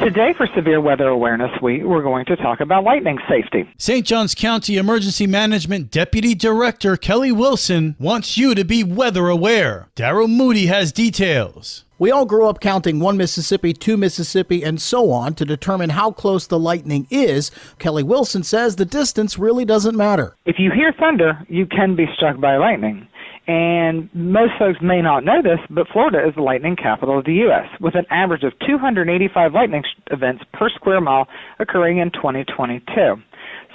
Today for Severe Weather Awareness Week, we're going to talk about lightning safety. St. Johns County Emergency Management Deputy Director Kelly Wilson wants you to be weather aware. Darryl Moody has details. We all grew up counting 1 Mississippi, 2 Mississippi, and so on to determine how close the lightning is. Kelly Wilson says the distance really doesn't matter. If you hear thunder, you can be struck by lightning. And most folks may not know this, but Florida is the lightning capital of the U.S., with an average of 285 lightning events per square mile occurring in 2022.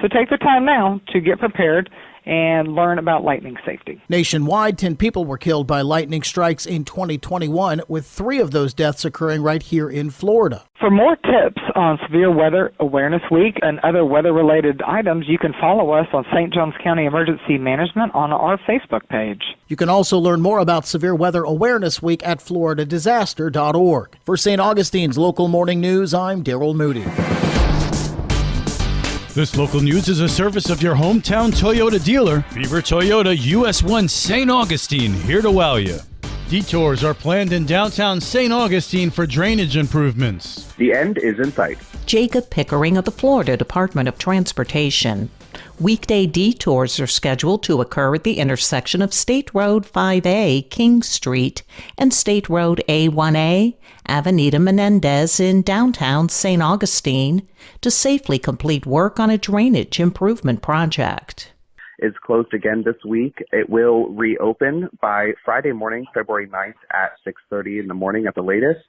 So take the time now to get prepared and learn about lightning safety. Nationwide, 10 people were killed by lightning strikes in 2021, with 3 of those deaths occurring right here in Florida. For more tips on Severe Weather Awareness Week and other weather-related items, you can follow us on St. Johns County Emergency Management on our Facebook page. You can also learn more about Severe Weather Awareness Week at floridadisaster.org. For St. Augustine's Local Morning News, I'm Darryl Moody. This local news is a service of your hometown Toyota dealer, Beaver Toyota US 1 St. Augustine, here to wow you. Detours are planned in downtown St. Augustine for drainage improvements. The end is in sight. Jacob Pickering of the Florida Department of Transportation. Weekday detours are scheduled to occur at the intersection of State Road 5A, King Street, and State Road A1A, Avenida Menendez in downtown St. Augustine, to safely complete work on a drainage improvement project. Is closed again this week. It will reopen by Friday morning, February 9th at 6:30 in the morning at the latest.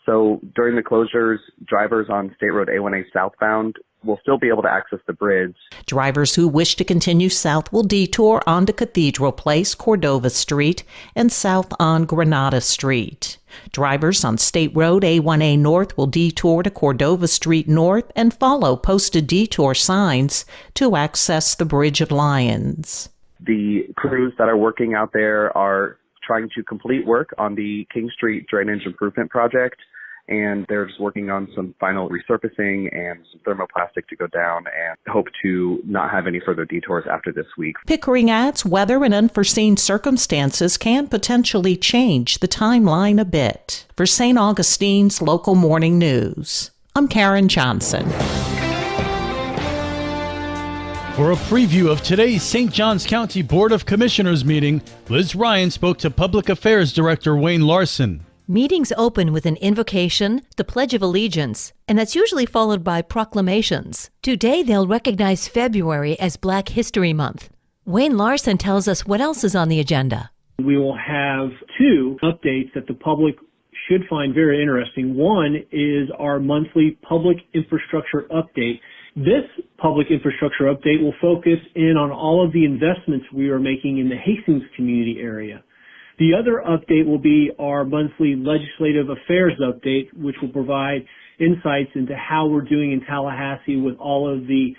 So during the closures, drivers on State Road A1A southbound will still be able to access the bridge. Drivers who wish to continue south will detour onto Cathedral Place, Cordova Street, and south on Granada Street. Drivers on State Road A1A North will detour to Cordova Street North and follow posted detour signs to access the Bridge of Lions. The crews that are working out there are trying to complete work on the King Street Drainage Improvement Project, and they're just working on some final resurfacing and some thermoplastic to go down, and hope to not have any further detours after this week. Pickering adds weather and unforeseen circumstances can potentially change the timeline a bit. For St. Augustine's Local Morning News, I'm Karen Johnson. For a preview of today's St. Johns County Board of Commissioners meeting, Liz Ryan spoke to Public Affairs Director Wayne Larson. Meetings open with an invocation, the Pledge of Allegiance, and that's usually followed by proclamations. Today, they'll recognize February as Black History Month. Wayne Larson tells us what else is on the agenda. We will have 2 updates that the public should find very interesting. One is our monthly public infrastructure update. This public infrastructure update will focus in on all of the investments we are making in the Hastings community area. The other update will be our monthly legislative affairs update, which will provide insights into how we're doing in Tallahassee with all of the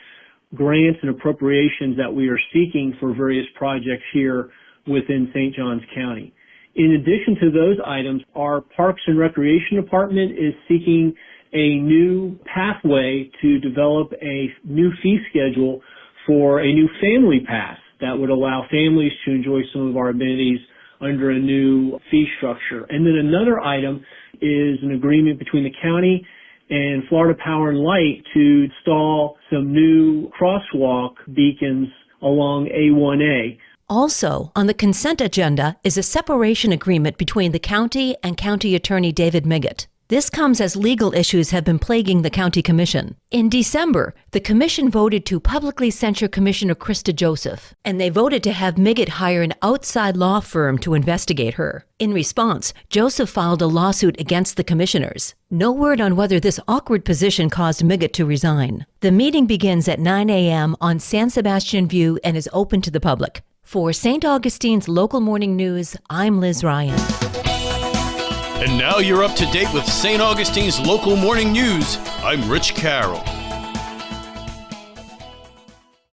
grants and appropriations that we are seeking for various projects here within St. Johns County. In addition to those items, our Parks and Recreation Department is seeking a new pathway to develop a new fee schedule for a new family pass that would allow families to enjoy some of our amenities under a new fee structure. And then another item is an agreement between the county and Florida Power and Light to install some new crosswalk beacons along A1A. Also, on the consent agenda is a separation agreement between the county and County Attorney David Miggott. This comes as legal issues have been plaguing the County Commission. In December, the Commission voted to publicly censure Commissioner Krista Joseph, and they voted to have Miggott hire an outside law firm to investigate her. In response, Joseph filed a lawsuit against the commissioners. No word on whether this awkward position caused Miggott to resign. The meeting begins at 9 a.m. on San Sebastian View and is open to the public. For St. Augustine's Local Morning News, I'm Liz Ryan. And now you're up to date with St. Augustine's Local Morning News. I'm Rich Carroll.